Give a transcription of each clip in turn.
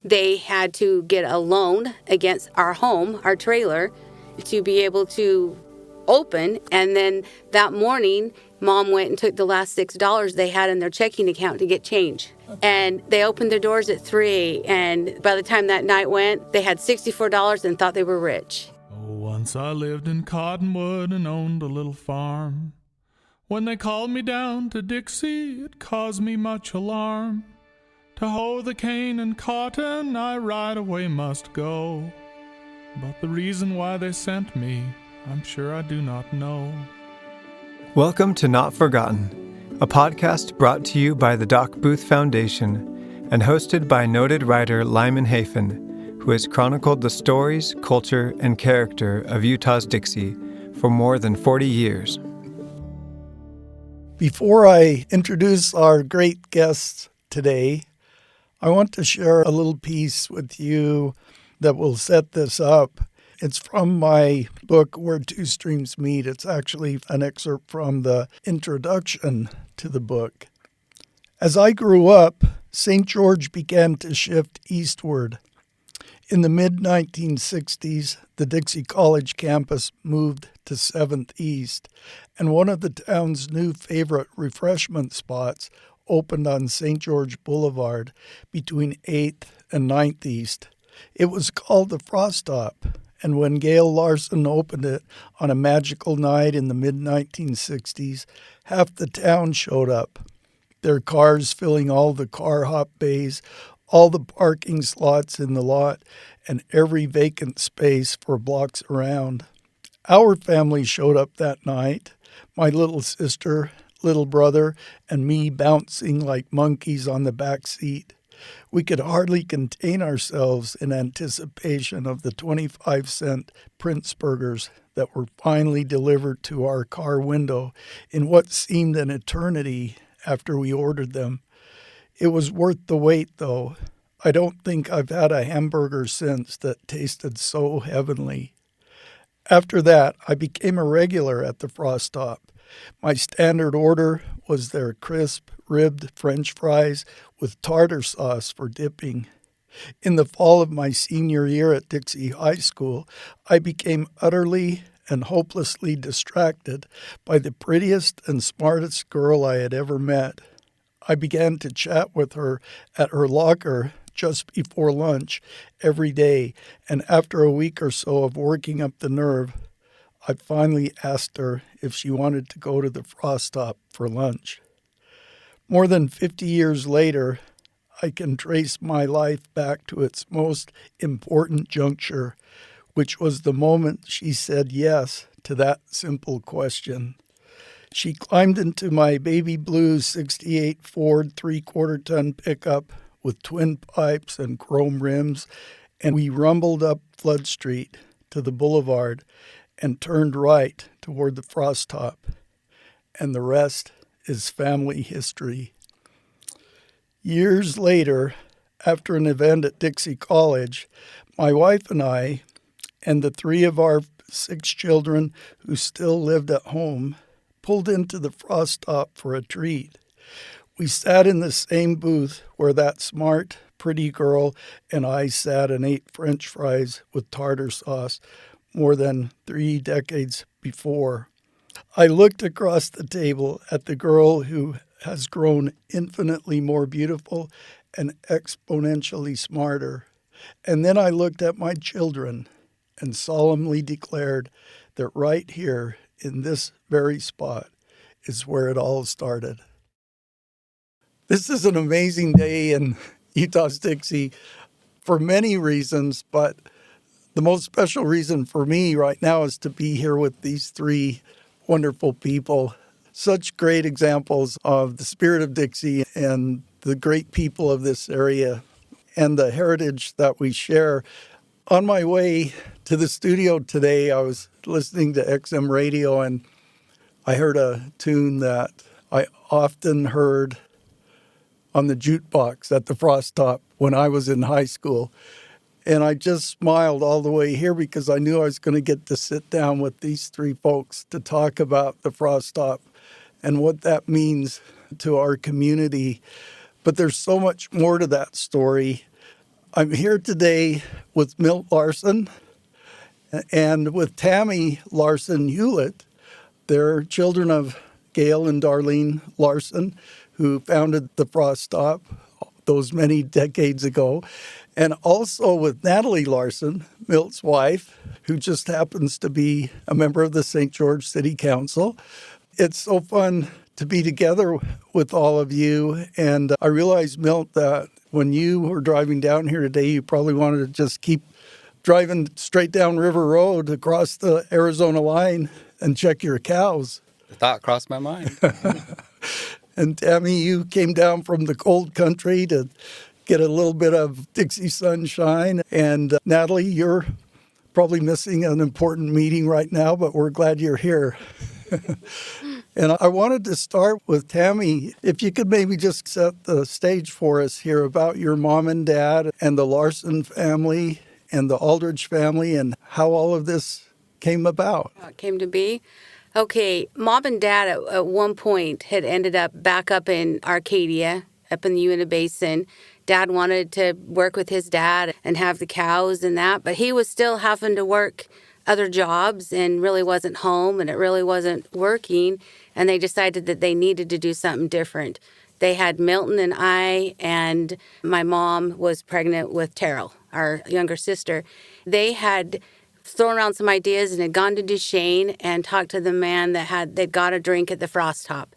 they had to get a loan against our home, our trailer, to be able to open. And then that morning, Mom went and took the last $6 they had in their checking account to get change. And they opened their doors at 3, and by the time that night went, they had $64 and thought they were rich. Oh, once I lived in Cottonwood and owned a little farm. When they called me down to Dixie, it caused me much alarm. To hoe the cane and cotton, I right away must go. But the reason why they sent me, I'm sure I do not know. Welcome to Not Forgotten, a podcast brought to you by the Doc Booth Foundation and hosted by noted writer Lyman, who has chronicled the stories, culture, and character of Utah's Dixie for more than 40 years. Before I introduce our great guests today, I want to share a little piece with you that will set this up. It's from my book, Where Two Streams Meet. It's actually an excerpt from the introduction to the book. As I grew up, St. George began to shift eastward. In the mid-1960s, the Dixie College campus moved to 7th East, and one of the town's new favorite refreshment spots opened on St. George Boulevard between 8th and 9th East. It was called the Frostop, and when Gail Larsen opened it on a magical night in the mid-1960s, half the town showed up, their cars filling all the car hop bays, all the parking slots in the lot, and every vacant space for blocks around. Our family showed up that night, my little sister, little brother, and me bouncing like monkeys on the back seat. We could hardly contain ourselves in anticipation of the 25-cent Prince burgers that were finally delivered to our car window in what seemed an eternity after we ordered them. It was worth the wait, though. I don't think I've had a hamburger since that tasted so heavenly. After that, I became a regular at the Frostop. My standard order was their crisp, ribbed French fries with tartar sauce for dipping. In the fall of my senior year at Dixie High School, I became utterly and hopelessly distracted by the prettiest and smartest girl I had ever met. I began to chat with her at her locker just before lunch every day, and after a week or so of working up the nerve, I finally asked her if she wanted to go to the Frostop for lunch. More than 50 years later, I can trace my life back to its most important juncture, which was the moment she said yes to that simple question. She climbed into my baby blue 68 Ford 3/4-ton pickup with twin pipes and chrome rims, and we rumbled up Flood Street to the Boulevard and turned right toward the Frostop. And the rest is family history. Years later, after an event at Dixie College, my wife and I, and the 3 of our 6 children who still lived at home, pulled into the Frostop for a treat. We sat in the same booth where that smart, pretty girl and I sat and ate French fries with tartar sauce more than 3 decades before. I looked across the table at the girl who has grown infinitely more beautiful and exponentially smarter. And then I looked at my children and solemnly declared that right here in this very spot is where it all started. This is an amazing day in Utah's Dixie for many reasons, but the most special reason for me right now is to be here with these 3 wonderful people. Such great examples of the spirit of Dixie and the great people of this area and the heritage that we share. On my way to the studio today, I was listening to XM radio and I heard a tune that I often heard on the jukebox at the Frostop when I was in high school. And I just smiled all the way here because I knew I was going to get to sit down with these 3 folks to talk about the Frostop and what that means to our community. But there's so much more to that story. I'm here today with Milt Larsen and with Tammy Larsen Hullett. They're children of Gail and Darlene Larsen, who founded the Frostop those many decades ago, and also with Natalie Larsen, Milt's wife, who just happens to be a member of the St. George City Council. It's so fun to be together with all of you, and I realized, Milt, that when you were driving down here today, you probably wanted to just keep driving straight down River Road across the Arizona line and check your cows. The thought crossed my mind. And Tammy, you came down from the cold country to get a little bit of Dixie sunshine. And Natalie, you're probably missing an important meeting right now, but we're glad you're here. And I wanted to start with Tammy. If you could maybe just set the stage for us here about your mom and dad and the Larsen family and the Aldridge family and how all of this came about. How it came to be. Okay, Mom and Dad at one point had ended up back up in Arcadia, up in the Uinta Basin. Dad wanted to work with his dad and have the cows and that, but he was still having to work other jobs and really wasn't home, and it really wasn't working, and they decided that they needed to do something different. They had Milton and I, and my mom was pregnant with Terrell, our younger sister. They had thrown around some ideas and had gone to Duchesne and talked to the man they'd got a drink at the Frostop.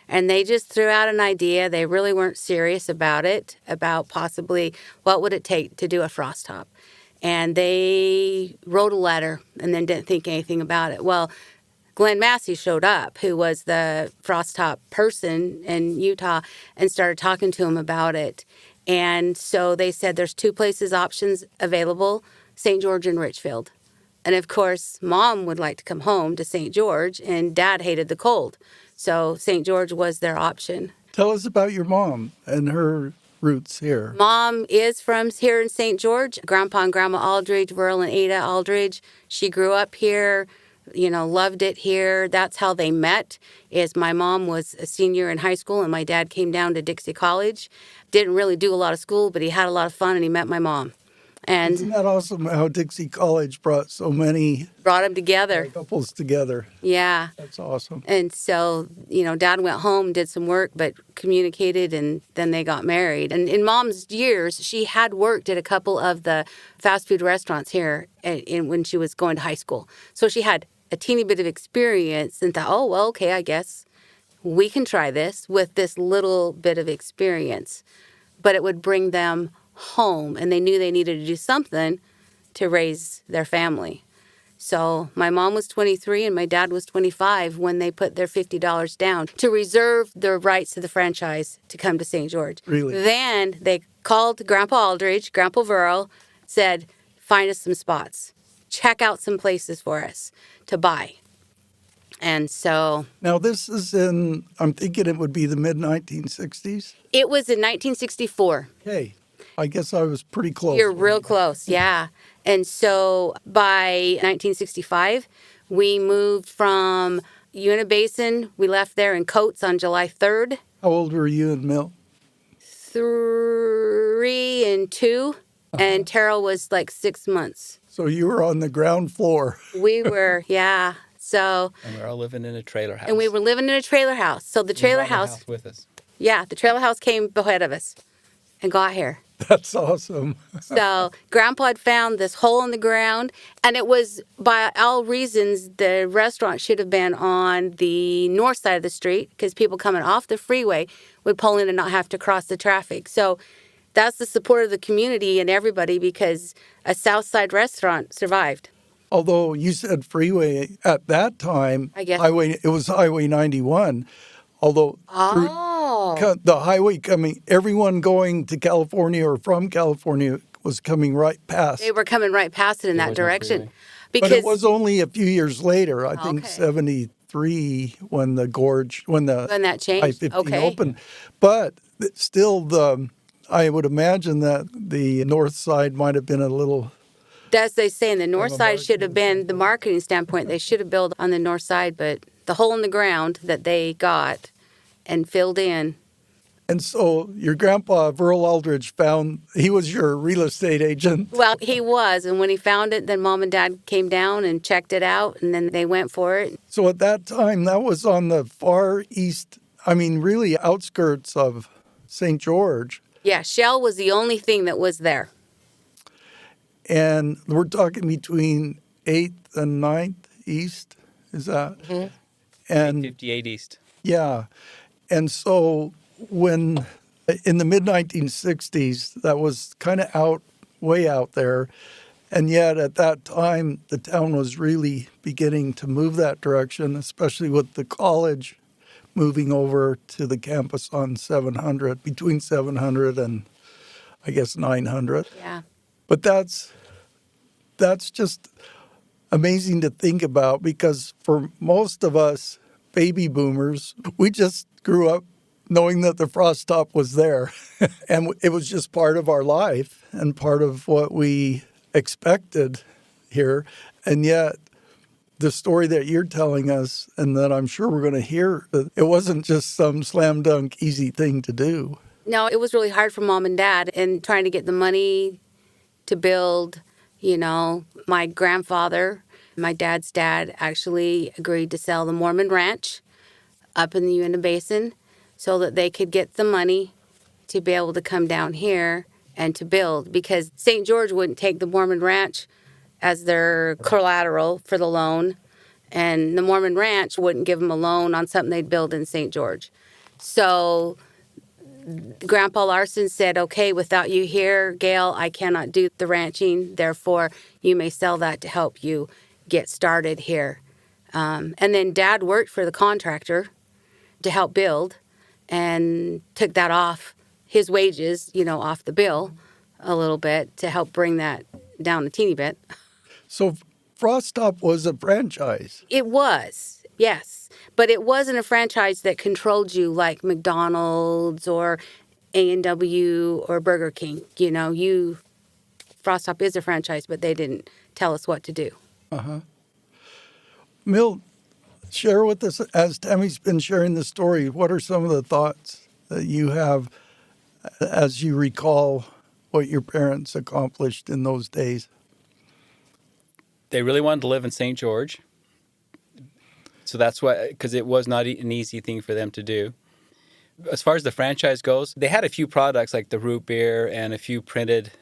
And they just threw out an idea. They really weren't serious about it, about possibly what would it take to do a Frostop. And they wrote a letter and then didn't think anything about it. Well, Glenn Massey showed up, who was the Frostop person in Utah, and started talking to him about it. And so they said there's two options available, St. George and Richfield. And of course, Mom would like to come home to St. George, and Dad hated the cold. So St. George was their option. Tell us about your mom and her roots here. Mom is from here in St. George. Grandpa and Grandma Aldridge, Verl and Ada Aldridge. She grew up here, loved it here. That's how they met, is my mom was a senior in high school, and my dad came down to Dixie College. Didn't really do a lot of school, but he had a lot of fun, and he met my mom. And isn't that awesome how Dixie College brought so many brought them together. Couples together? Yeah. That's awesome. And so, Dad went home, did some work, but communicated, and then they got married. And in Mom's years, she had worked at a couple of the fast food restaurants here when she was going to high school. So she had a teeny bit of experience and thought, oh, well, okay, I guess we can try this with this little bit of experience. But it would bring them home, and they knew they needed to do something to raise their family. So my mom was 23 and my dad was 25 when they put their $50 down to reserve their rights to the franchise to come to St. George. Really? Then they called Grandpa Aldridge, Grandpa Verl, said, find us some spots. Check out some places for us to buy. And so... Now this is I'm thinking it would be the mid-1960s? It was in 1964. Okay. I guess I was pretty close. You're real close, yeah. And so by 1965, we moved from Uinta Basin. We left there in Coates on July 3rd. How old were you and Milt? 3 and 2, and Terrell was like 6 months. So you were on the ground floor. We were, yeah. So. And we were all living in a trailer house. And we were living in a trailer house. So the trailer house with us. Yeah, the trailer house came ahead of us and got here. That's awesome. So Grandpa had found this hole in the ground, and it was, by all reasons, the restaurant should have been on the north side of the street because people coming off the freeway would pull in and not have to cross the traffic. So that's the support of the community and everybody, because a south side restaurant survived. Although you said freeway at that time, I guess. it was Highway 91. Although the highway coming, everyone going to California or from California was coming right past. They were coming right past it in that direction. But it was only a few years later, I think 73, when the gorge, when that changed. I-15 opened. But still, I would imagine that the north side might have been a little... As they say, the north side should have been, the marketing standpoint, they should have built on the north side, but the hole in the ground that they got and filled in And so your grandpa, Verl Aldridge, he was your real estate agent. Well, he was. And when he found it, then Mom and Dad came down and checked it out, and then they went for it. So at that time, that was on the far east, really outskirts of St. George. Yeah, Shell was the only thing that was there. And we're talking between 8th and 9th East, is that? Mm-hmm. And 58 East. yeah. And so when in the mid-1960s, that was kind of way out there. And yet at that time, the town was really beginning to move that direction, especially with the college moving over to the campus on 700, between 700 and I guess 900. Yeah. But that's just amazing to think about, because for most of us baby boomers, we just grew up knowing that the Frostop was there. And it was just part of our life and part of what we expected here. And yet the story that you're telling us, and that I'm sure we're going to hear, it wasn't just some slam dunk easy thing to do. No, it was really hard for Mom and Dad, and trying to get the money to build. My grandfather, my dad's dad, actually agreed to sell the Mormon Ranch up in the Uinta Basin so that they could get the money to be able to come down here and to build, because St. George wouldn't take the Mormon Ranch as their collateral for the loan, and the Mormon Ranch wouldn't give them a loan on something they'd build in St. George. So Grandpa Larsen said, okay, without you here, Gail, I cannot do the ranching. Therefore, you may sell that to help you get started here. And then Dad worked for the contractor to help build and took that off his wages, off the bill a little bit to help bring that down a teeny bit. So Frostop was a franchise. It was, yes. But it wasn't a franchise that controlled you like McDonald's or A&W or Burger King. Frostop is a franchise, but they didn't tell us what to do. Uh-huh. Milt, share with us, as Tammy's been sharing the story, what are some of the thoughts that you have as you recall what your parents accomplished in those days? They really wanted to live in St. George. So that's why, because it was not an easy thing for them to do. As far as the franchise goes, they had a few products like the root beer and a few printed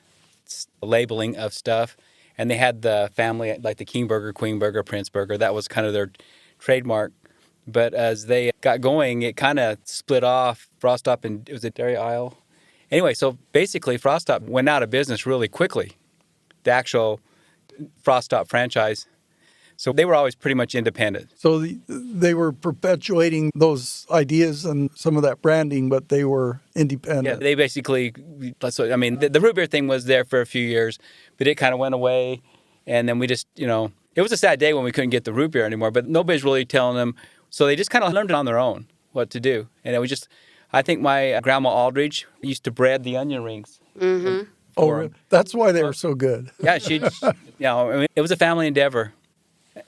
labeling of stuff. And they had the family, like the King Burger, Queen Burger, Prince Burger. That was kind of their trademark. But as they got going, it kind of split off. Frostop and it was a dairy aisle. Anyway, so basically Frostop went out of business really quickly, the actual Frostop franchise. So they were always pretty much independent. So they were perpetuating those ideas and some of that branding, but they were independent. Yeah, they basically, the root beer thing was there for a few years, but it kind of went away. And then we just, it was a sad day when we couldn't get the root beer anymore, but nobody's really telling them. So they just kind of learned on their own what to do. And it was just, I think my grandma Aldridge used to bread the onion rings. Mm-hmm. Oh, that's why they were so good. Yeah, it was a family endeavor.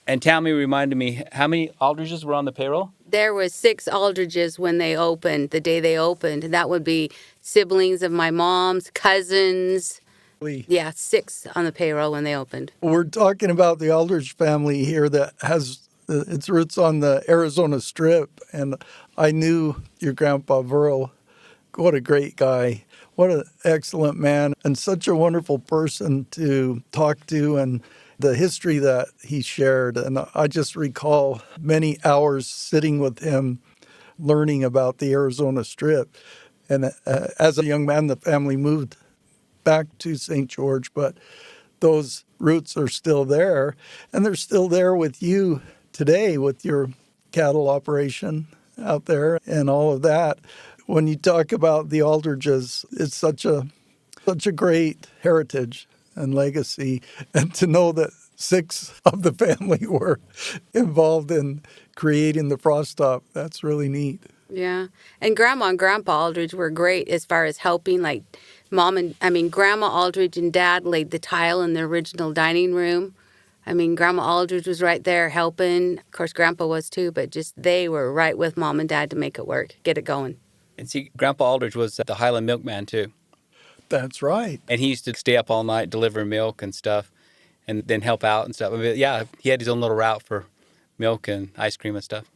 And Tammy reminded me, how many Aldridges were on the payroll? There was 6 Aldridges when they opened, the day they opened. And that would be siblings of my mom's, cousins. Yeah, 6 on the payroll when they opened. We're talking about the Aldridge family here that has its roots on the Arizona Strip. And I knew your grandpa, Verl. What a great guy. What an excellent man and such a wonderful person to talk to, and the history that he shared. And I just recall many hours sitting with him learning about the Arizona Strip. And as a young man, the family moved back to St. George, but those roots are still there. And they're still there with you today with your cattle operation out there and all of that. When you talk about the Aldridges, it's such a great heritage and legacy. And to know that 6 of the family were involved in creating the Frostop, that's really neat. Yeah. And Grandma and Grandpa Aldridge were great as far as helping. Like Grandma Aldridge and Dad laid the tile in the original dining room. Grandma Aldridge was right there helping. Of course, Grandpa was too, but just they were right with Mom and Dad to make it work, get it going. And see, Grandpa Aldridge was the Highland milkman too. That's right. And he used to stay up all night, deliver milk and stuff, and then help out and stuff. I mean, yeah, he had his own little route for milk and ice cream and stuff.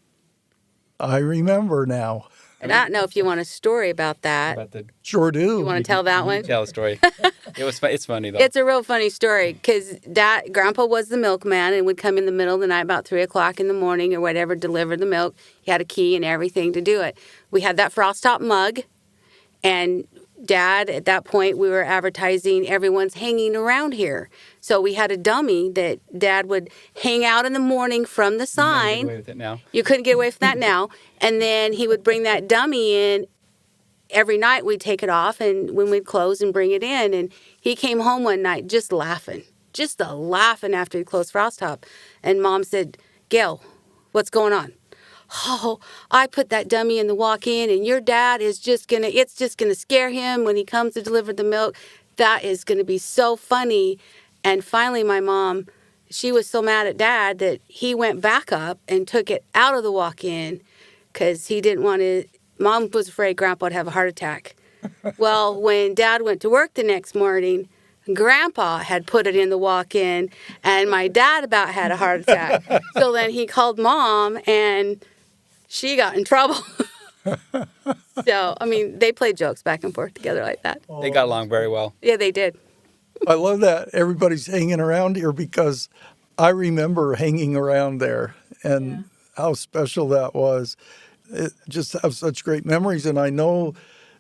I remember now. And I don't know if you want a story about that. About the Sure do. You want to tell that one? tell the story. It's funny though. It's a real funny story because Grandpa was the milkman and would come in the middle of the night about 3 o'clock in the morning or whatever, deliver the milk. He had a key and everything to do it. We had that Frostop mug, and Dad, at that point, we were advertising everyone's hanging around here. So we had a dummy that Dad would hang out in the morning from the sign. Get away with it now. You couldn't get away from that now. And then he would bring that dummy in. Every night we'd take it off and when we'd close and bring it in. And he came home one night just laughing after he closed Frostop. And Mom said, "Gail, what's going on?" "Oh, I put that dummy in the walk-in and your dad is it's just gonna scare him when he comes to deliver the milk. That is gonna be so funny." And finally my mom, she was so mad at Dad that he went back up and took it out of the walk-in because he didn't want to. Mom was afraid Grandpa would have a heart attack. Well, when Dad went to work the next morning, Grandpa had put it in the walk-in and my dad about had a heart attack. So then he called Mom and she got in trouble. So, I mean, they played jokes back and forth together like that. They got along very well. Yeah, they did. I love that everybody's hanging around here because I remember hanging around there and how special that was. It just have such great memories. And I know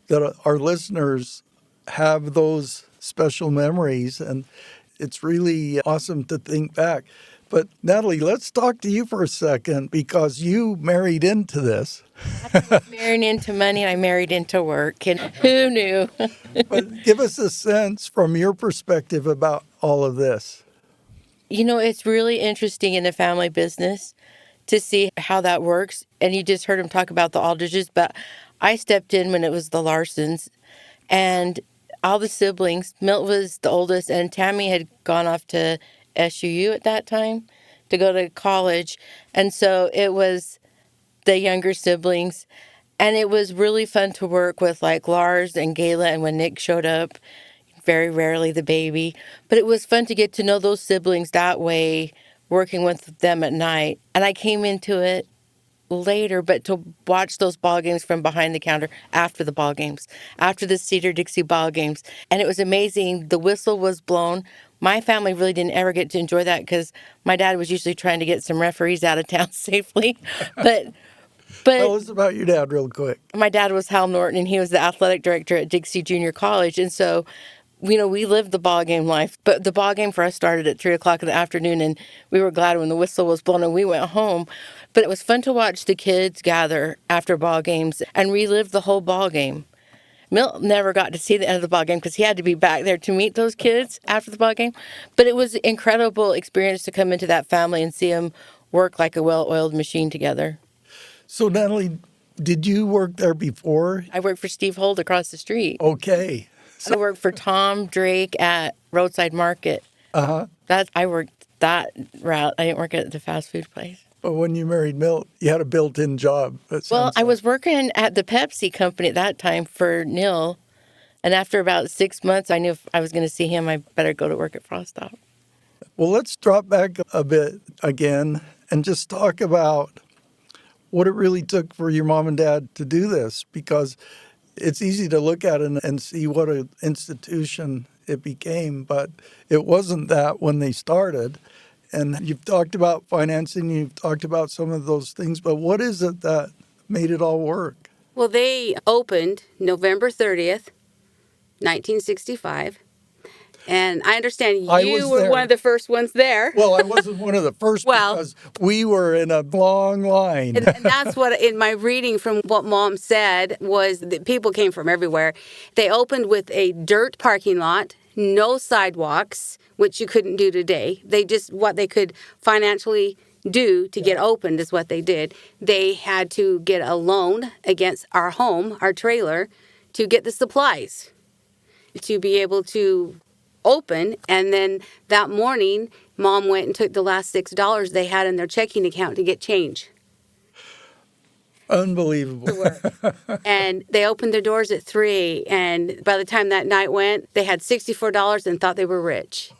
that our listeners have those special memories. And it's really awesome to think back. But Natalie, let's talk to you for a second because you married into this. Married into money, I married into work, and who knew? But give us a sense from your perspective about all of this. You know, it's really interesting in the family business to see how that works. And you just heard him talk about the Aldridges, but I stepped in when it was the Larsens, and all the siblings. Milt was the oldest, and Tammy had gone off to SUU at that time to go to college. And so it was the younger siblings. And it was really fun to work with like Lars and Gayla. And when Nick showed up, very rarely the baby. But it was fun to get to know those siblings that way, working with them at night. And I came into it later, but to watch those ball games from behind the counter after the ball games, after the Cedar Dixie ball games. And it was amazing. The whistle was blown. My family really didn't ever get to enjoy that because my dad was usually trying to get some referees out of town safely. But Tell us about your dad real quick. my dad was Hal Norton, and he was the athletic director at Dixie Junior College. And so, you know, we lived the ball game life. But the ball game for us started at 3 o'clock in the afternoon, and we were glad when the whistle was blown and we went home. But it was fun to watch the kids gather after ball games and relive the whole ball game. Milt never got to see the end of the ball game because he had to be back there to meet those kids after the ball game. But it was an incredible experience to come into that family and see them work like a well-oiled machine together. So, Natalie, did you work there before? I worked for Steve Holt across the street. Okay. I worked for Tom Drake at Roadside Market. Uh-huh. I worked that route. I didn't work at the fast food place. But when you married Milt, you had a built-in job. Well, I was working at the Pepsi company at that time for Neil. And after about 6 months, I knew if I was going to see him, I better go to work at Frostop. Well, let's drop back a bit again and just talk about what it really took for your mom and dad to do this, because it's easy to look at it and see what an institution it became, but it wasn't that when they started. And you've talked about financing, you've talked about some of those things, but what is it that made it all work? Well, they opened November 30th, 1965. And I understand you were one of the first ones there. Well, I wasn't one of the first because we were in a long line. And that's what, in my reading from what Mom said, was that people came from everywhere. They opened with a dirt parking lot, no sidewalks, which you couldn't do today. They just, what they could financially do to get opened is what they did. They had to get a loan against our home, our trailer, to get the supplies to be able to open. And then that morning, Mom went and took the last $6 they had in their checking account to get change. Unbelievable. to work. And they opened their doors at 3, and by the time that night went, they had $64 and thought they were rich.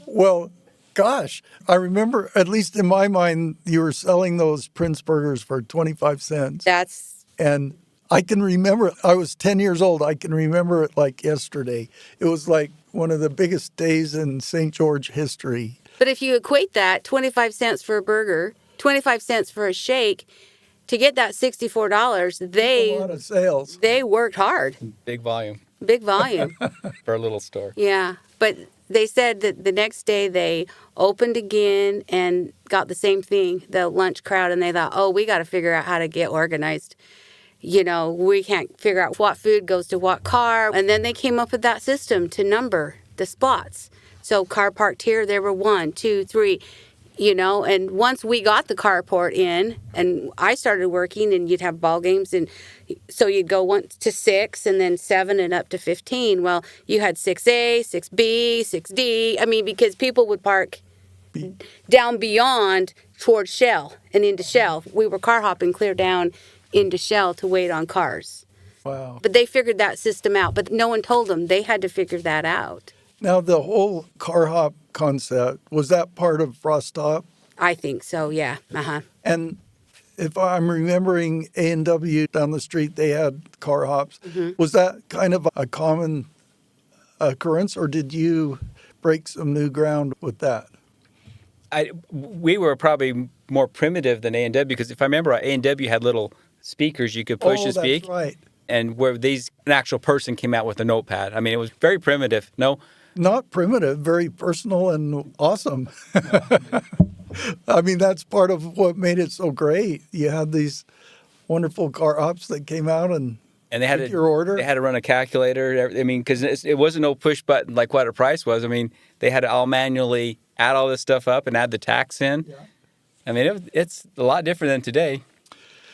Well, gosh, I remember, at least in my mind, you were selling those Prince burgers for 25 cents. That's And I can remember, I was 10 years old. I can remember it like yesterday. It was like one of the biggest days in St. George history. But if you equate that, 25 cents for a burger, 25 cents for a shake, to get that $64, A lot of sales. they worked hard. Big volume Big volume. for a little store. Yeah. But they said that the next day they opened again and got the same thing, the lunch crowd, and they thought, oh, we got to figure out how to get organized. You know, we can't figure out what food goes to what car. And then they came up with that system to number the spots. So car parked here, there were 1, 2, 3, you know, and once we got the carport in and I started working, and you'd have ball games, and so you'd go 1 to 6 and then 7 and up to 15. Well, you had 6A, 6B, 6D. I mean, because people would park down beyond towards Shell and into Shell. We were car hopping clear down into Shell to wait on cars. Wow. But they figured that system out, but no one told them. They had to figure that out. Now, the whole car hop concept, was that part of Frostop? I think so, yeah. Uh-huh. And if I'm remembering A&W down the street, they had car hops. Was that kind of a common occurrence, or did you break some new ground with that? We were probably more primitive than A&W, because if I remember, A&W had little speakers you could push to speak. That's right. And where an actual person came out with a notepad. I mean, it was very primitive. No, Not primitive, very personal and awesome. I mean, that's part of what made it so great. You had these wonderful car hops that came out and they had took your order. They had to run a calculator. I mean, because it wasn't no push button like what a price was. I mean, they had to all manually add all this stuff up and add the tax in. Yeah. I mean, it's a lot different than today.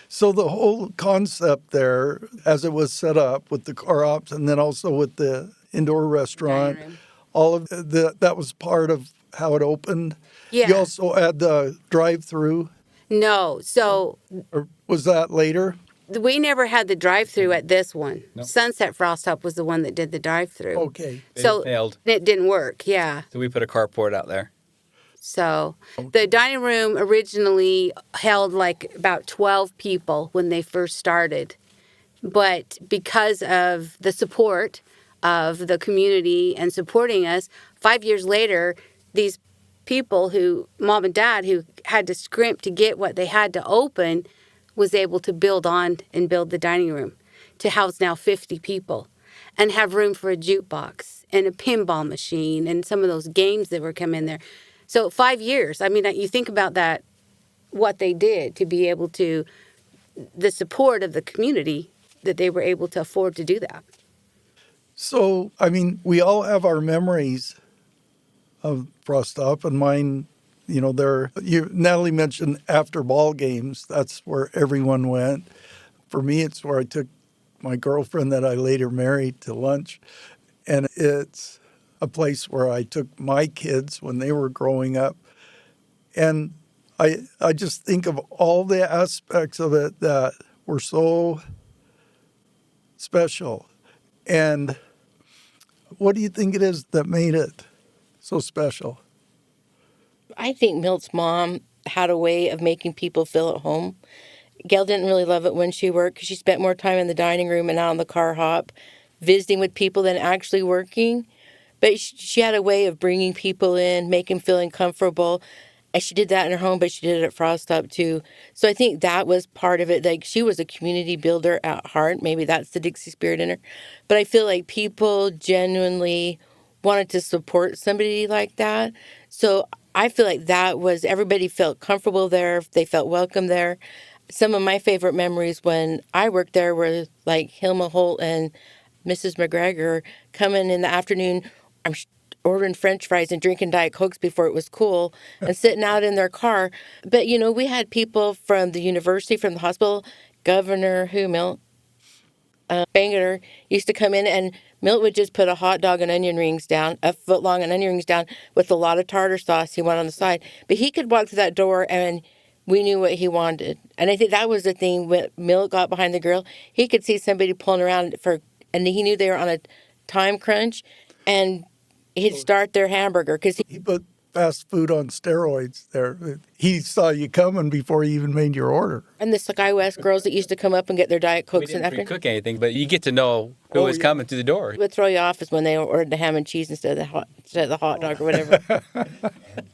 So the whole concept there, as it was set up with the car hops and then also with the indoor restaurant, Dining room. all of that was part of how it opened. Yeah. You also had the drive-through, No, so or was that later? we never had the drive-through at this one. Sunset Frostop was the one that did the drive-through. Okay. So failed. it didn't work, yeah. So we put a carport out there. So the dining room originally held like about 12 people when they first started. But because of the support of the community and supporting us, 5 years later, these people who, mom and dad, who had to scrimp to get what they had to open, was able to build on and build the dining room to house now 50 people and have room for a jukebox and a pinball machine and some of those games that were coming in there. So 5 years, I mean, you think about that, what they did to be able to, the support of the community, that they were able to afford to do that. So, I mean, we all have our memories of Frostop, and mine, you know, Natalie mentioned after ball games, that's where everyone went. For me, it's where I took my girlfriend that I later married to lunch, and it's a place where I took my kids when they were growing up. And I just think of all the aspects of it that were so special. And what do you think it is that made it so special? I think Milt's mom had a way of making people feel at home. Gail didn't really love it when she worked because she spent more time in the dining room and out on the car hop, visiting with people than actually working. But she had a way of bringing people in, making them feel comfortable. And she did that in her home, but she did it at Frostop too. So I think that was part of it. Like, she was a community builder at heart. Maybe that's the Dixie spirit in her. But I feel like people genuinely wanted to support somebody like that. So I feel like that was, everybody felt comfortable there. They felt welcome there. Some of my favorite memories when I worked there were like Hilma Holt and Mrs. McGregor coming in the afternoon. I'm ordering French fries and drinking Diet Cokes before it was cool and sitting out in their car. But, you know, we had people from the university, from the hospital, Governor Milt, Bangerter used to come in, and Milt would just put a hot dog and onion rings down, a foot long and onion rings down with a lot of tartar sauce he wanted on the side. But he could walk through that door and we knew what he wanted. And I think that was the thing when Milt got behind the grill. He could see somebody pulling around and he knew they were on a time crunch, and he'd start their hamburger because He put fast food on steroids there. He saw you coming before you even made your order. and the Sky West girls that used to come up and get their Diet We Cokes and didn't everything. pre-cook anything, but you get to know who was coming through the door. What would throw you off is when they ordered the ham and cheese instead of the hot dog or whatever.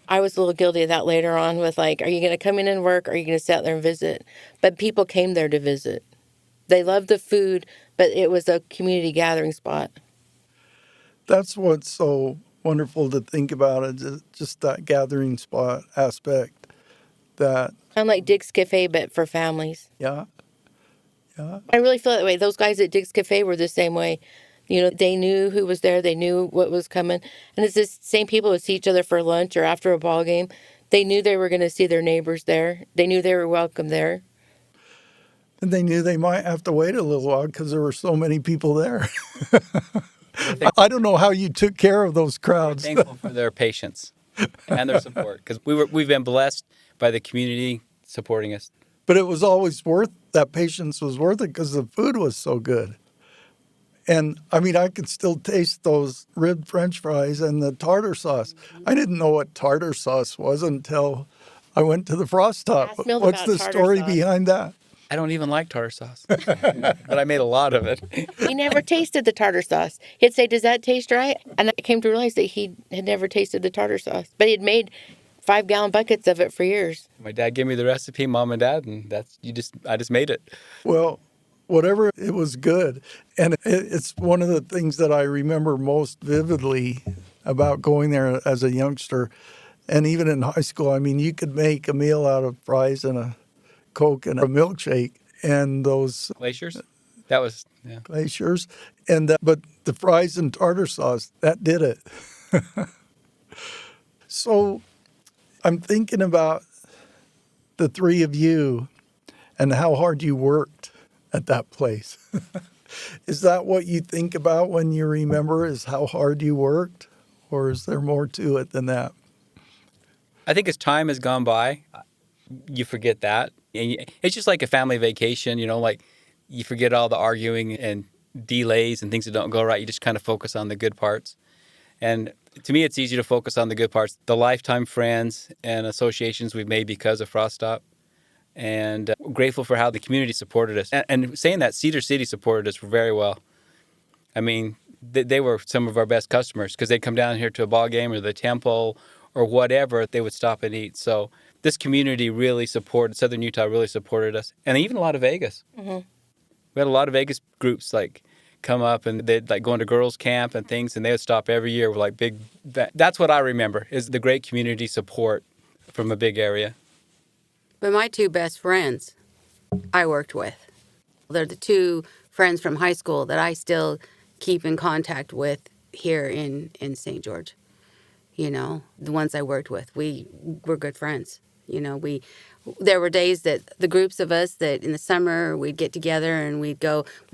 I was a little guilty of that later on with like, are you going to come in and work? Or are you going to sit there and visit? But people came there to visit. They loved the food, but it was a community gathering spot. That's what's so wonderful to think about, is just that gathering spot aspect. That, Kind of like Dick's Cafe, but for families. yeah. I really feel that way. Those guys at Dick's Cafe were the same way. You know, they knew who was there. They knew what was coming. And it's the same people who see each other for lunch or after a ball game. They knew they were going to see their neighbors there. They knew they were welcome there. And they knew they might have to wait a little while because there were so many people there. I don't know how you took care of those crowds. Thankful for their patience and their support, because we've been blessed by the community supporting us. But it was always that patience was worth it because the food was so good. And I mean, I could still taste those ribbed French fries and the tartar sauce. I didn't know what tartar sauce was until I went to the Frostop. Ask Milt What's about the tartar story sauce. behind that? I don't even like tartar sauce, but I made a lot of it. He never tasted the tartar sauce. He'd say, does that taste right? And I came to realize that he had never tasted the tartar sauce. But he had made 5-gallon buckets of it for years. My dad gave me the recipe, Mom and Dad, and I just made it. Well, whatever, it was good. And it's one of the things that I remember most vividly about going there as a youngster. And even in high school, I mean, you could make a meal out of fries and a Coke and a milkshake and those Glaciers? That was, yeah. glaciers. But the fries and tartar sauce, that did it. So I'm thinking about the three of you and how hard you worked at that place. Is that what you think about when you remember, is how hard you worked? Or is there more to it than that? I think as time has gone by, you forget that. And it's just like a family vacation, like you forget all the arguing and delays and things that don't go right. You just kind of focus on the good parts. And to me, it's easy to focus on the good parts, the lifetime friends and associations we've made because of Frostop. And grateful for how the community supported us. And saying that, Cedar City supported us very well. I mean, they were some of our best customers because they'd come down here to a ball game or the temple or whatever, they would stop and eat. So this community really supported, Southern Utah really supported us. And even a lot of Vegas. Mm-hmm. We had a lot of Vegas groups like come up and they'd like go into girls camp and things, and they would stop every year with like big, that's what I remember, is the great community support from a big area. But my two best friends I worked with, they're the two friends from high school that I still keep in contact with here in St. George. The ones I worked with, we were good friends. There were days that the groups of us that in the summer we'd get together and we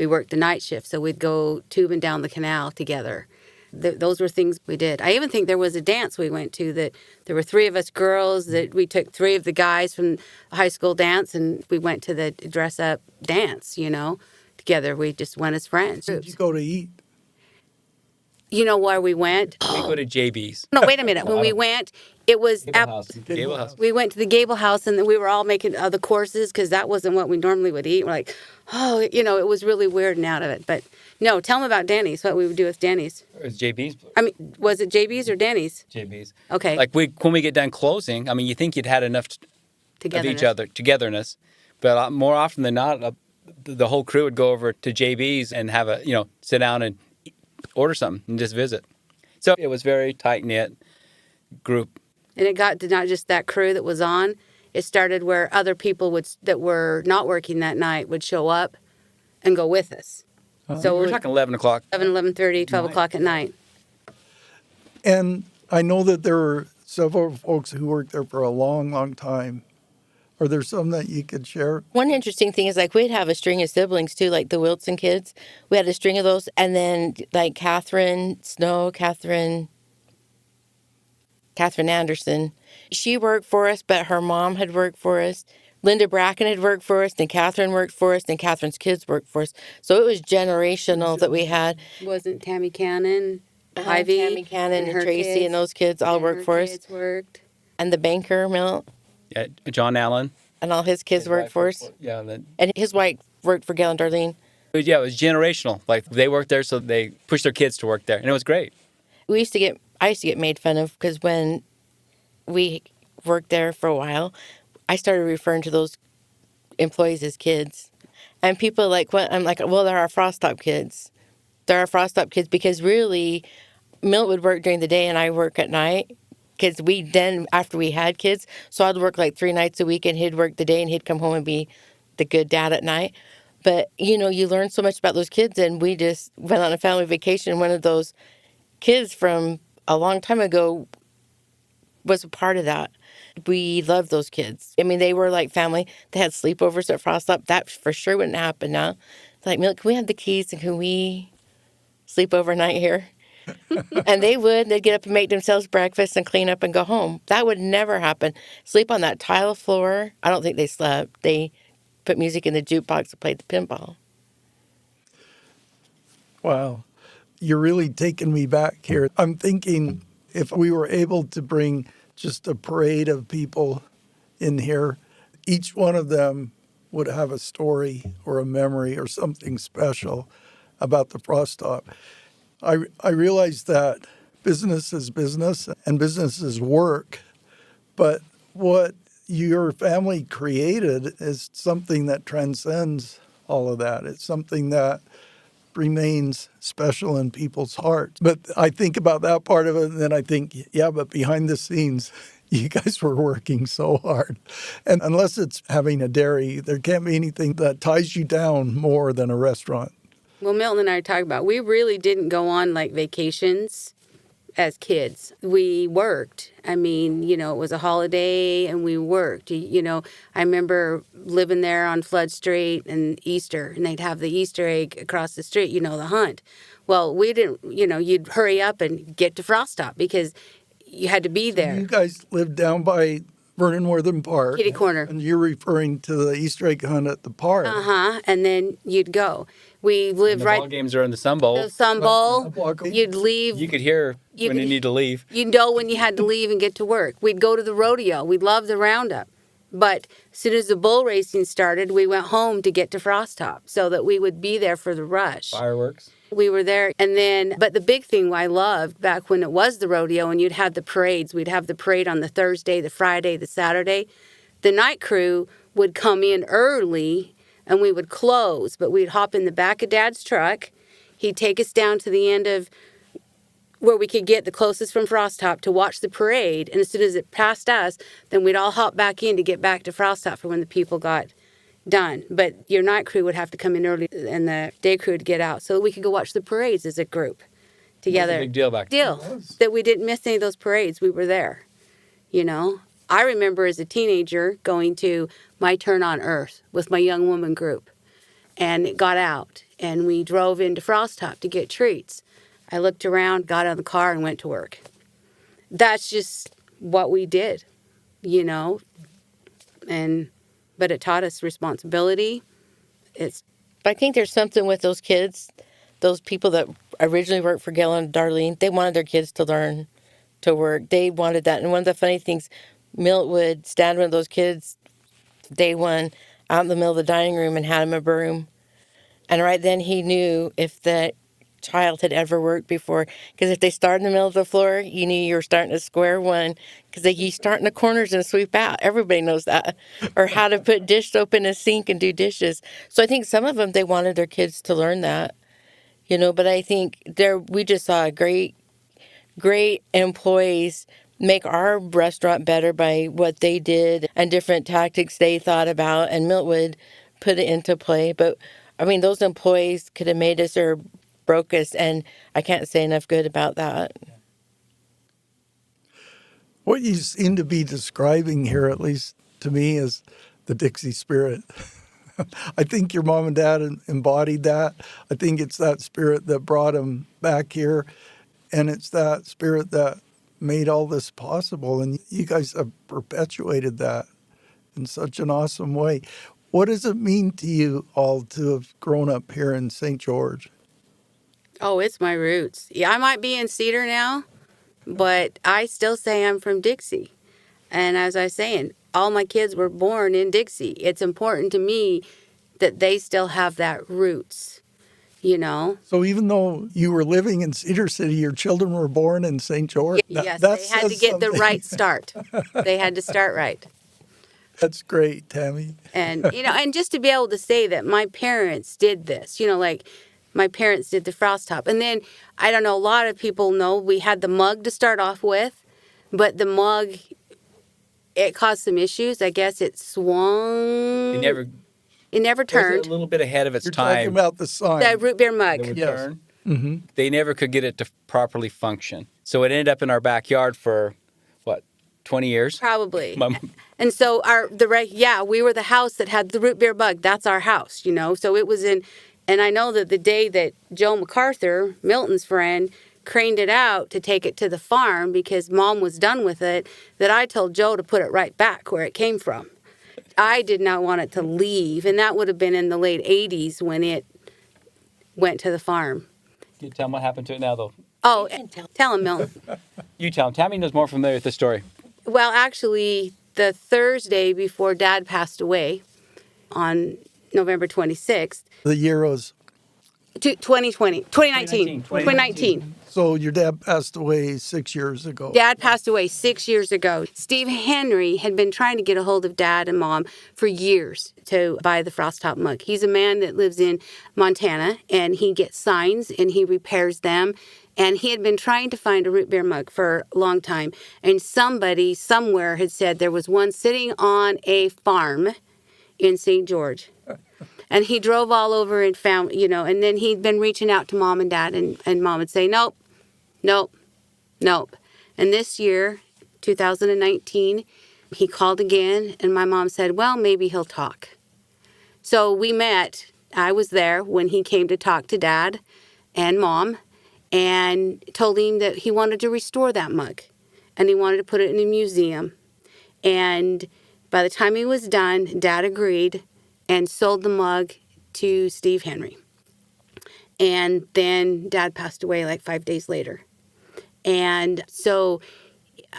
worked the night shift, so we'd go tubing down the canal together. Those were things we did. I even think there was a dance we went to that there were three of us girls that we took three of the guys from high school dance and we went to the dress up dance, together. We just went as friends. Did you go to eat? You know where we went? We go to JB's. No, wait a minute. When we went, it was Gable House. we went to the Gable House and then we were all making the courses because that wasn't what we normally would eat. We're like, it was really weird and out of it. But no, tell them about Danny's, what we would do with Danny's. It was JB's. I mean, was it JB's or Danny's? JB's. Okay. Like when we get done closing, I mean, you think you'd had enough of each other, togetherness. But more often than not, the whole crew would go over to JB's and have sit down and order something and just visit. So it was very tight-knit group. And it got to not just that crew that was on. It started where other people that were not working that night would show up and go with us. So we're talking 11 o'clock. 11:30, 12 o'clock at night. And I know that there were several folks who worked there for a long, long time. Are there some that you could share? One interesting thing is, like, we'd have a string of siblings, too, like the Wilson kids. We had a string of those. And then, like, Catherine Snow, Catherine Anderson. She worked for us, but her mom had worked for us. Linda Bracken had worked for us, then Catherine worked for us, then Catherine's kids worked for us. So it was generational that we had. Wasn't Tammy Cannon, Ivy, Tammy Cannon and her Tracy kids, and those kids all worked for us. Kids worked. And the banker, Milt, Yeah, John Allen. and all his kids worked for us. Yeah, And his wife worked for Gail and Darlene. yeah, it was generational. Like they worked there, so they pushed their kids to work there, and it was great. I used to get made fun of because when we worked there for a while, I started referring to those employees as kids. And people I'm like, well, they're our Frostop kids. They're our Frostop kids because really, Milt would work during the day and I work at night. Because after we had kids, so I'd work like 3 nights a week and he'd work the day and he'd come home and be the good dad at night. But, you learn so much about those kids, and we just went on a family vacation. One of those kids from a long time ago was a part of that. We loved those kids. I mean, they were like family. They had sleepovers at Frostop. That for sure wouldn't happen now. It's like, Milt, can we have the keys and can we sleep overnight here? And they would. They'd get up and make themselves breakfast and clean up and go home. That would never happen. Sleep on that tile floor. I don't think they slept. They put music in the jukebox and played the pinball. Wow. You're really taking me back here. I'm thinking if we were able to bring just a parade of people in here, each one of them would have a story or a memory or something special about the Frostop. I realize that business is business and business is work, but what your family created is something that transcends all of that. It's something that remains special in people's hearts. But I think about that part of it, and then I think, yeah, but behind the scenes, you guys were working so hard. And unless it's having a dairy, there can't be anything that ties you down more than a restaurant. Well, Milton and I are talking about, we really didn't go on like vacations as kids. We worked. I mean, it was a holiday and we worked. I remember living there on Flood Street and Easter, and they'd have the Easter egg across the street, the hunt. Well, we didn't, you'd hurry up and get to Frostop because you had to be there. You guys lived down by Vernon Wortham Park. Kitty Corner. And you're referring to the Easter egg hunt at the park. Uh-huh. And then you'd go. We lived The ball games are in the Sun Bowl. The Sun Bowl. You'd leave. You could hear when you need to leave. You'd know when you had to leave and get to work. We'd go to the rodeo. We'd love the roundup. But as soon as the bull racing started, we went home to get to Frostop so that we would be there for the rush. Fireworks. We were there. And then, but the big thing I loved back when it was the rodeo and you'd have the parades, we'd have the parade on the Thursday, the Friday, the Saturday. The night crew would come in early and we would close, but we'd hop in the back of Dad's truck. He'd take us down to the end of where we could get the closest from Frostop to watch the parade. And as soon as it passed us, then we'd all hop back in to get back to Frostop for when the people got done. But your night crew would have to come in early and the day crew would get out so that we could go watch the parades as a group together. It was a big deal back then. That we didn't miss any of those parades. We were there, I remember as a teenager going to My Turn on Earth with my young woman group. And it got out and we drove into Frostop to get treats. I looked around, got out of the car and went to work. That's just what we did, but it taught us responsibility. But I think there's something with those kids, those people that originally worked for Gail and Darlene, they wanted their kids to learn to work. They wanted that. And one of the funny things, Milt would stand with those kids day one out in the middle of the dining room and had him a broom. And right then he knew if the child had ever worked before. Because if they start in the middle of the floor, you knew you were starting at square one. Because you start in the corners and sweep out. Everybody knows that. Or how to put dish soap in a sink and do dishes. So I think some of them, they wanted their kids to learn that. But I think we just saw great employees make our restaurant better by what they did and different tactics they thought about, and Milt would put it into play. But, I mean, those employees could have made us or broke us, and I can't say enough good about that. What you seem to be describing here, at least to me, is the Dixie spirit. I think your mom and dad embodied that. I think it's that spirit that brought them back here, and it's that spirit that made all this possible, and you guys have perpetuated that in such an awesome way. What does it mean to you all to have grown up here in St. George? Oh, it's my roots. Yeah, I might be in Cedar now, but I still say I'm from Dixie. And as I was saying, all my kids were born in Dixie. It's important to me that they still have that roots, you know? So even though you were living in Cedar City, your children were born in St. George? Yes, That they had to says get the something. right start. They had to start right. That's great, Tammy. And, you know, and just to be able to say that my parents did this, you know, like my parents did the Frostop. And then, I don't know, a lot of people know we had the mug to start off with, but the mug, it caused some issues. I guess it swung. It never It was turned. a little bit ahead of its You're time. talking about the sign. The root beer mug. It would Yes. turn. Mm-hmm. They never could get it to properly function. So it ended up in our backyard for, 20 years? Probably. My- And so we were the house that had the root beer bug. That's our house, you know. So it was in, and I know that the day that Joe MacArthur, Milton's friend, craned it out to take it to the farm because Mom was done with it, that I told Joe to put it right back where it came from. I did not want it to leave, and that would have been in the late 80s when it went to the farm. Can you tell them what happened to it now, though? Oh, tell him, Milton. You tell them. Tammy knows more familiar with the story. Well, actually, the Thursday before Dad passed away on November 26th, The year was, 2019. so your dad passed away 6 years ago. Dad passed away 6 years ago. Steve Henry had been trying to get a hold of Dad and Mom for years to buy the Frostop mug. He's a man that lives in Montana, and he gets signs and he repairs them. And he had been trying to find a root beer mug for a long time. And somebody somewhere had said there was one sitting on a farm in St. George. And he drove all over and found, you know, and then he'd been reaching out to Mom and Dad, and Mom would say, nope. And this year, 2019, he called again, and my mom said, well, maybe he'll talk. So we met. I was there when he came to talk to Dad and Mom, and told him that he wanted to restore that mug, and he wanted to put it in a museum. And by the time he was done, Dad agreed and sold the mug to Steve Henry. And then Dad passed away like 5 days later. And so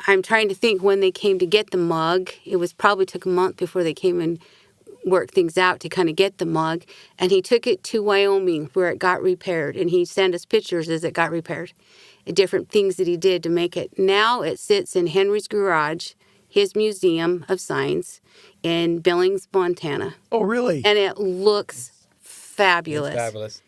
I'm trying to think when they came to get the mug. It was probably took a month before they came and worked things out to kind of get the mug. And he took it to Wyoming where it got repaired. And he sent us pictures as it got repaired, different things that he did to make it. Now it sits in Henry's garage, his museum of science in Billings, Montana. Oh, really? And it looks fabulous. It's fabulous.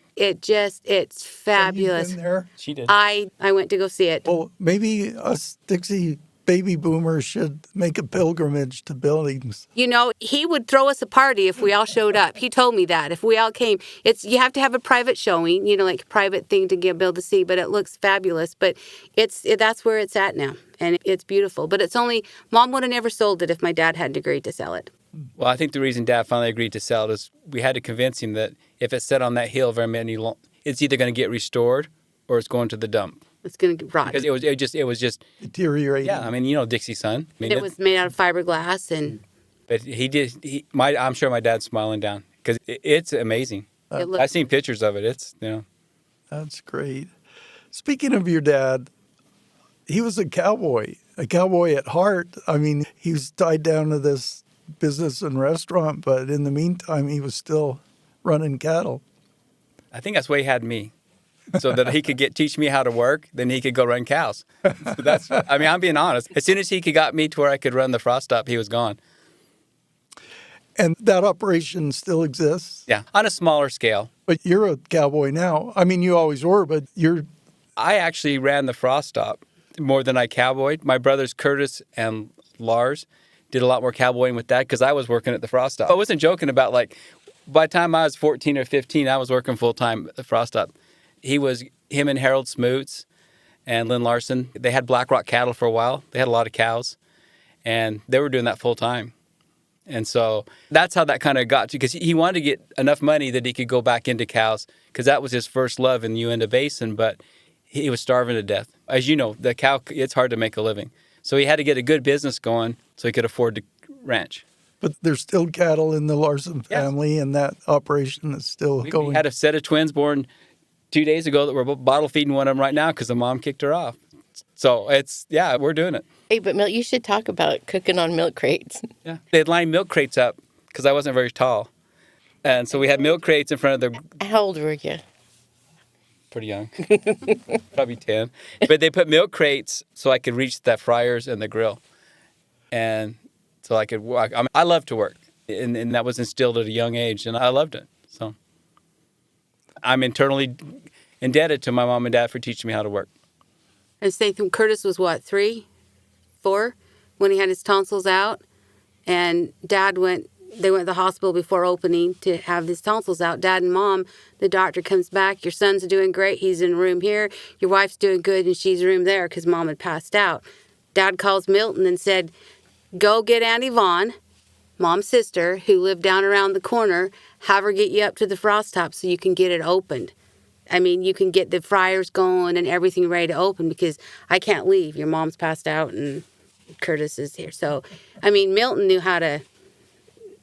It's fabulous. Have you been there? She did. I went to go see it. Well, maybe us Dixie baby boomers should make a pilgrimage to Billings. You know, he would throw us a party if we all showed up. He told me that if we all came, you have to have a private showing, you know, like a private thing to be able to see. But it looks fabulous. But that's where it's at now, and it's beautiful. But it's only Mom would have never sold it if my dad hadn't agreed to sell it. Well, I think the reason Dad finally agreed to sell it is we had to convince him that if it's set on that hill very many long, it's either going to get restored or it's going to the dump. It's going to rot. Because it was just Deteriorating. yeah. I mean, you know, Dixie's son. I mean, It was made out of fiberglass, and but I'm sure my dad's smiling down because it's amazing. it looked. I've seen pictures of it. It's, you know. That's great. Speaking of your dad, he was a cowboy at heart. I mean, he was tied down to this business and restaurant, but in the meantime, he was still running cattle. I think that's why he had me, so that he could teach me how to work. Then he could go run cows. So I'm being honest. As soon as he got me to where I could run the Frostop, he was gone. And that operation still exists. Yeah, on a smaller scale. But you're a cowboy now. I mean, you always were, but you're... I actually ran the Frostop more than I cowboyed. My brothers Curtis and Lars did a lot more cowboying with that because I was working at the Frostop. I wasn't joking about, like, by the time I was 14 or 15, I was working full-time at the Frostop. Him and Harold Smoots and Lynn Larsen, they had Black Rock cattle for a while. They had a lot of cows, and they were doing that full-time. And so that's how that kind of got to, because he wanted to get enough money that he could go back into cows because that was his first love in the Uinta Basin, but he was starving to death. As you know, the cow, it's hard to make a living. So he had to get a good business going so he could afford to ranch. But there's still cattle in the Larsen family, and that operation is still going. We had a set of twins born 2 days ago that we're bottle feeding one of them right now because the mom kicked her off. So we're doing it. Hey, but Milt, you should talk about cooking on milk crates. Yeah. They'd line milk crates up because I wasn't very tall. And so we had milk crates in front of the... How old were you? Pretty young. Probably 10. But they put milk crates so I could reach the fryers and the grill. And so I could walk. I love to work. And that was instilled at a young age, and I loved it. So I'm internally indebted to my mom and dad for teaching me how to work. And same thing, Curtis was what, 3, 4, when he had his tonsils out? And Dad they went to the hospital before opening to have his tonsils out. Dad and Mom, the doctor comes back, your son's doing great, he's in a room here, your wife's doing good, and she's in a room there because Mom had passed out. Dad calls Milton and said, go get Aunt Yvonne, Mom's sister, who lived down around the corner, have her get you up to the Frostop so you can get it opened. I mean, you can get the fryers going and everything ready to open because I can't leave. Your mom's passed out and Curtis is here. So, I mean, Milton knew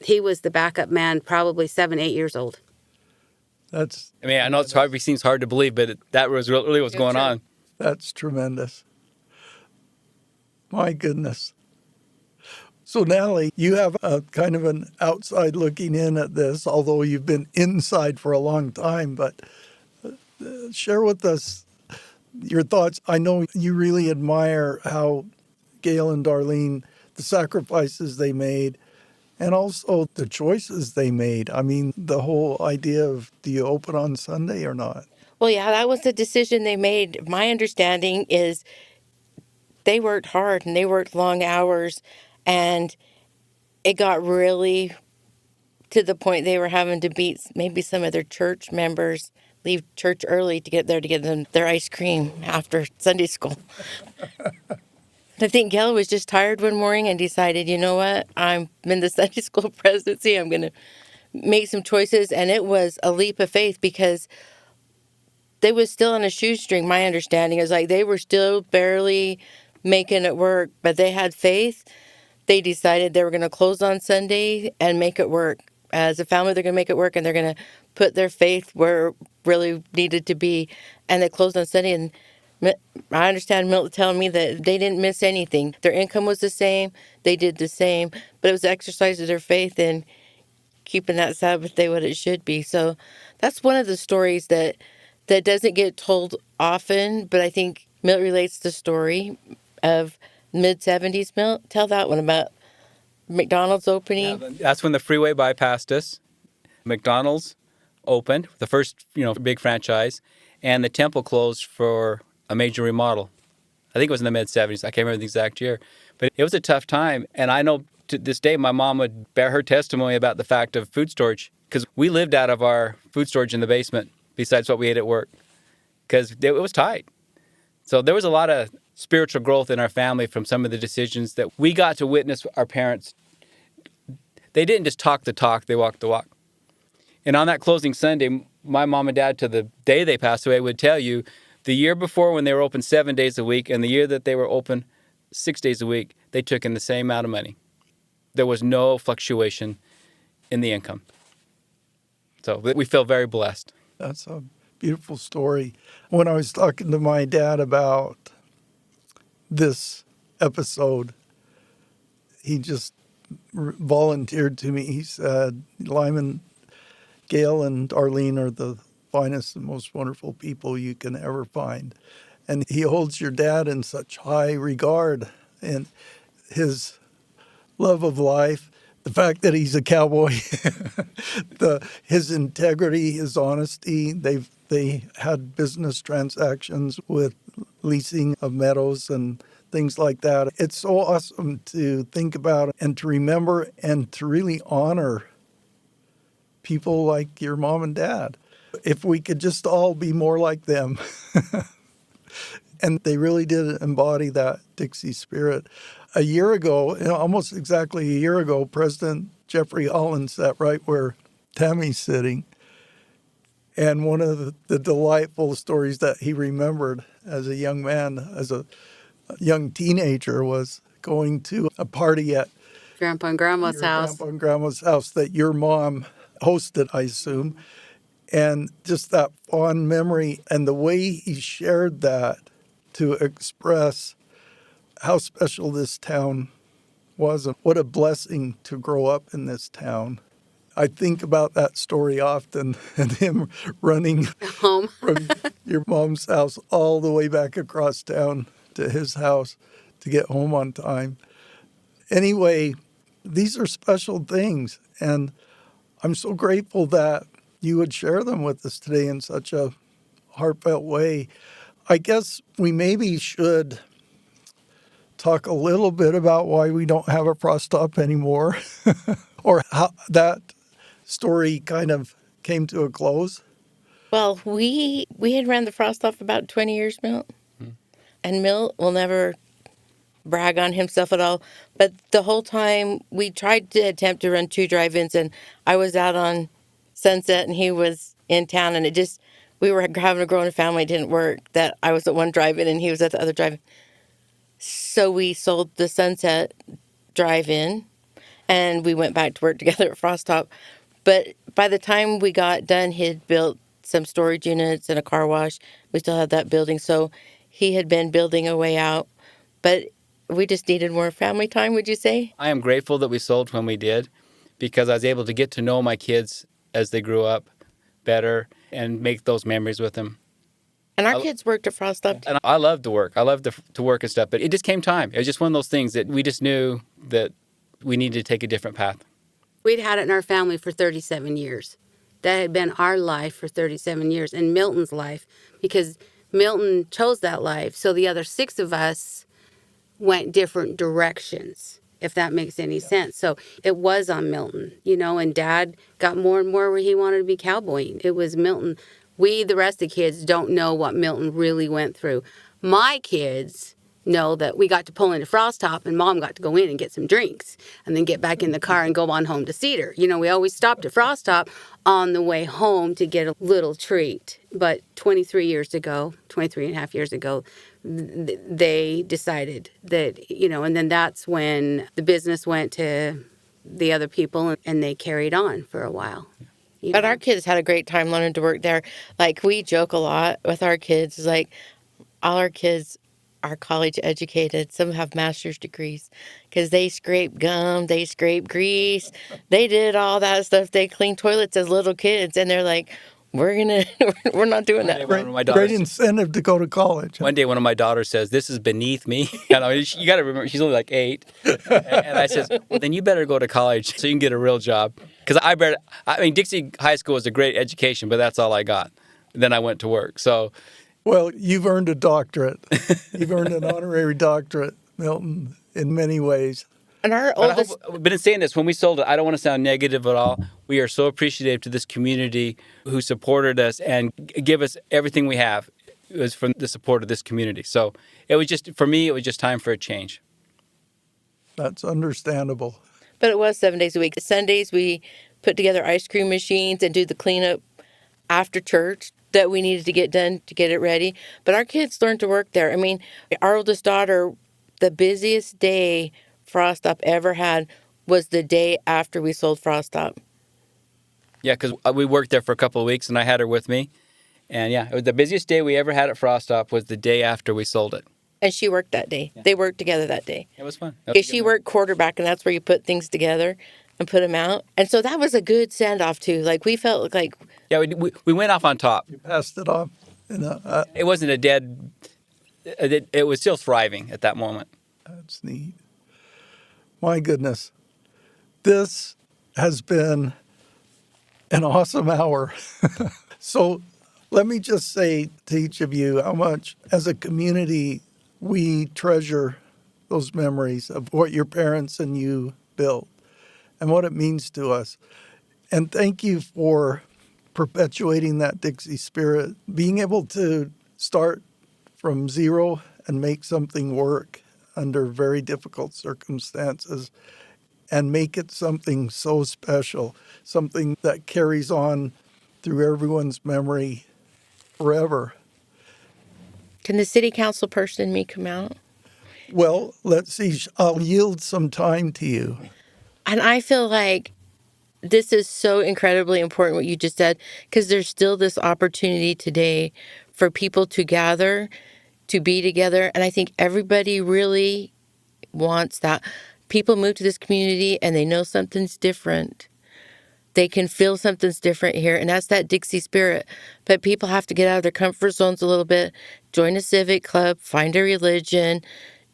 he was the backup man, probably 7, 8 years old. I know it seems hard to believe, but that was really what's going on. That's tremendous. My goodness. So, Natalie, you have a kind of an outside looking in at this, although you've been inside for a long time, but share with us your thoughts. I know you really admire how Gail and Darlene, the sacrifices they made, and also the choices they made. I mean, the whole idea of, do you open on Sunday or not? Well, yeah, that was the decision they made. My understanding is they worked hard and they worked long hours, and it got really to the point they were having to beat maybe some of their church members, leave church early to get there to get them their ice cream after Sunday school. I think Gail was just tired one morning and decided, you know what, I'm in the Sunday school presidency, I'm going to make some choices. And it was a leap of faith because they was still on a shoestring. My understanding is like they were still barely making it work, but they had faith. They decided they were going to close on Sunday and make it work. As a family, they're going to make it work, and they're going to put their faith where it really needed to be. And they closed on Sunday, and I understand Milt telling me that they didn't miss anything. Their income was the same. They did the same. But it was the exercise of their faith in keeping that Sabbath day what it should be. So that's one of the stories that doesn't get told often, but I think Milt relates the story of mid-70s. Milt, tell that one about McDonald's opening. Yeah, that's when the freeway bypassed us. McDonald's opened, the first big franchise, and the temple closed for a major remodel. I think it was in the mid-70s. I can't remember the exact year. But it was a tough time. And I know to this day my mom would bear her testimony about the fact of food storage, because we lived out of our food storage in the basement besides what we ate at work, because it was tight. So there was a lot of spiritual growth in our family from some of the decisions that we got to witness our parents. They didn't just talk the talk, they walked the walk. And on that closing Sunday, my mom and dad, to the day they passed away, would tell you the year before when they were open 7 days a week and the year that they were open 6 days a week, they took in the same amount of money. There was no fluctuation in the income. So we feel very blessed. That's a beautiful story. When I was talking to my dad about this episode, he just volunteered to me. He said, Lyman, Gail and Darlene are the finest and most wonderful people you can ever find. And he holds your dad in such high regard, and his love of life, the fact that he's a cowboy, his integrity, his honesty. They had business transactions with leasing of meadows and things like that. It's so awesome to think about and to remember and to really honor people like your mom and dad. If we could just all be more like them. And they really did embody that Dixie spirit. A year ago, almost exactly a year ago, President Jeffrey Holland sat right where Tammy's sitting. And one of the delightful stories that he remembered as a young man, as a young teenager, was going to a party at Grandpa and Grandma's your house. grandpa and grandma's house that your mom hosted, I assume. And just that fond memory and the way he shared that to express how special this town was and what a blessing to grow up in this town. I think about that story often and him running Home. from your mom's house all the way back across town to his house to get home on time. Anyway, these are special things, and I'm so grateful that you would share them with us today in such a heartfelt way. I guess we maybe should talk a little bit about why we don't have a Frostop anymore or how that story kind of came to a close. Well, we had ran the Frostop about 20 years, Milt. And Milt will never brag on himself at all. But the whole time we tried to attempt to run 2 drive-ins, and I was out on Sunset and he was in town, and we were having a growing family. It didn't work that I was at one drive-in and he was at the other drive-in. So we sold the Sunset drive-in and we went back to work together at Frostop. But by the time we got done, he'd built some storage units and a car wash. We still had that building. So he had been building a way out. But we just needed more family time, would you say? I am grateful that we sold when we did, because I was able to get to know my kids as they grew up better and make those memories with them. And our kids worked at Frostop. And I love to work. I love to work and stuff. But it just came time. It was just one of those things that we just knew that we needed to take a different path. We'd had it in our family for 37 years. That had been our life for 37 years, and Milton's life, because Milton chose that life. So the other 6 of us went different directions, if that makes any sense. So it was on Milton, and Dad got more and more where he wanted to be cowboying. It was Milton. We, the rest of the kids, don't know what Milton really went through. My kids know that we got to pull into Frostop and Mom got to go in and get some drinks and then get back in the car and go on home to Cedar. We always stopped at Frostop on the way home to get a little treat. But 23 and a half years ago, they decided that, and then that's when the business went to the other people and they carried on for a while. But our kids had a great time learning to work there. Like, we joke a lot with our kids. It's like, all our kids are college educated. Some have master's degrees because they scrape gum, they scrape grease. They did all that stuff. They cleaned toilets as little kids. And they're like, we're not doing that. Great incentive to go to college. One day, one of my daughters says, "This is beneath me." You got to remember, she's only like 8. And I says, "Well, then you better go to college so you can get a real job." Because Dixie High School was a great education, but that's all I got. Then I went to work. So, well, you've earned a doctorate. You've earned an honorary doctorate, Milton, in many ways. And our oldest... But in saying this, when we sold it, I don't want to sound negative at all. We are so appreciative to this community who supported us and give us everything we have. It was from the support of this community. So it was just, for me, it was just time for a change. That's understandable. But it was 7 days a week. Sundays, we put together ice cream machines and do the cleanup after church that we needed to get done to get it ready. But our kids learned to work there. I mean, our oldest daughter, the busiest day Frostop ever had was the day after we sold Frostop. Yeah, because we worked there for a couple of weeks, and I had her with me. And yeah, it was the busiest day we ever had at Frostop was the day after we sold it. And she worked that day. Yeah. They worked together that day. It was fun. She worked quarterback, and that's where you put things together and put them out. And so that was a good send-off, too. Like, we felt like... Yeah, we went off on top. You passed it off. It wasn't a dead... It was still thriving at that moment. That's neat. My goodness. This has been an awesome hour. So let me just say to each of you how much, as a community, we treasure those memories of what your parents and you built and what it means to us. And thank you for perpetuating that Dixie spirit, being able to start from zero and make something work under very difficult circumstances and make it something so special, something that carries on through everyone's memory forever. Can the city council person in me come out? Well, let's see. I'll yield some time to you. And I feel like this is so incredibly important what you just said, because there's still this opportunity today for people to gather, to be together. And I think everybody really wants that. People move to this community and they know something's different. They can feel something's different here, and that's that Dixie spirit. But people have to get out of their comfort zones a little bit, join a civic club, find a religion,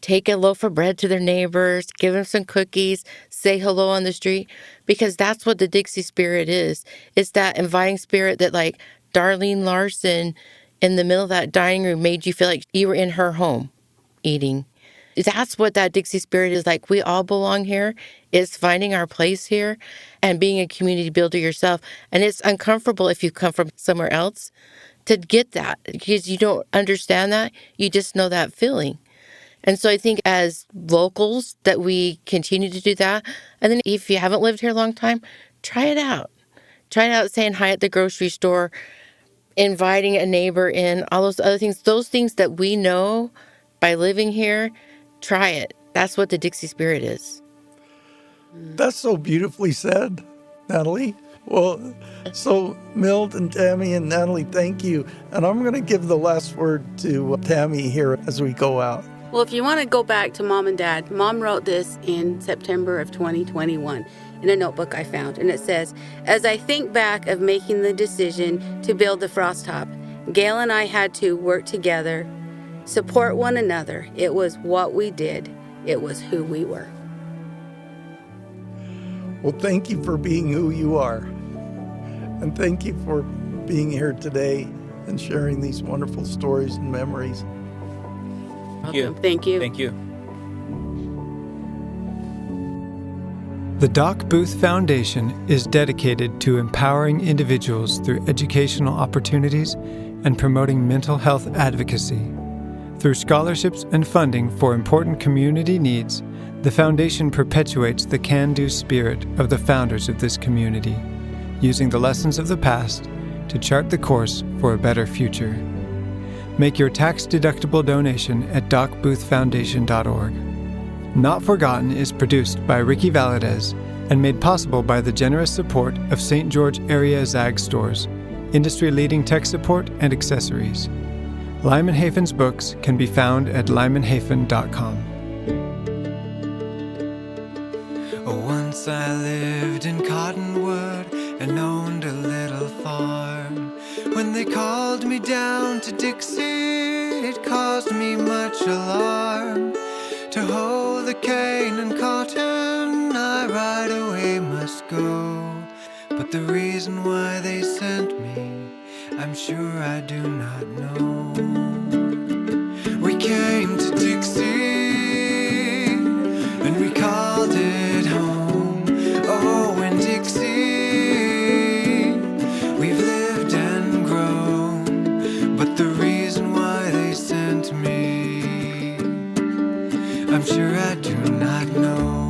take a loaf of bread to their neighbors, give them some cookies, say hello on the street, because that's what the Dixie spirit is. It's that inviting spirit that, like Darlene Larsen in the middle of that dining room, made you feel like you were in her home eating. That's what that Dixie spirit is like. We all belong here. It's finding our place here and being a community builder yourself. And it's uncomfortable if you come from somewhere else to get that, because you don't understand that. You just know that feeling. And so I think as locals that we continue to do that. And then if you haven't lived here a long time, try it out. Try it out saying hi at the grocery store, inviting a neighbor in, all those other things. Those things that we know by living here, try it. That's what the Dixie spirit is. That's so beautifully said, Natalie. Well, so Milt and Tammy and Natalie, thank you. And I'm going to give the last word to Tammy here as we go out. Well, if you want to go back to Mom and Dad, Mom wrote this in September of 2021 in a notebook I found. And it says, as I think back of making the decision to build the Frostop, Gail and I had to work together, support one another. It was what we did. It was who we were. Well, thank you for being who you are. And thank you for being here today and sharing these wonderful stories and memories. Thank you. Thank you. Thank you. The Doc Booth Foundation is dedicated to empowering individuals through educational opportunities and promoting mental health advocacy. Through scholarships and funding for important community needs, the foundation perpetuates the can-do spirit of the founders of this community, using the lessons of the past to chart the course for a better future. Make your tax-deductible donation at docboothfoundation.org. Not Forgotten is produced by Ricky Valadez and made possible by the generous support of St. George Area Zag Stores, industry-leading tech support and accessories. Lyman Hafen's books can be found at lymanhafen.com. Once I lived in Cottonwood and owned a little farm. When they called me down to Dixie, it caused me much alarm. To hoe the cane and cotton, I right away must go. But the reason why they sent me, I'm sure I do not know. We came to Dixie, and we called it home. Oh, in Dixie, we've lived and grown. But the reason why they sent me, I'm sure I do not know.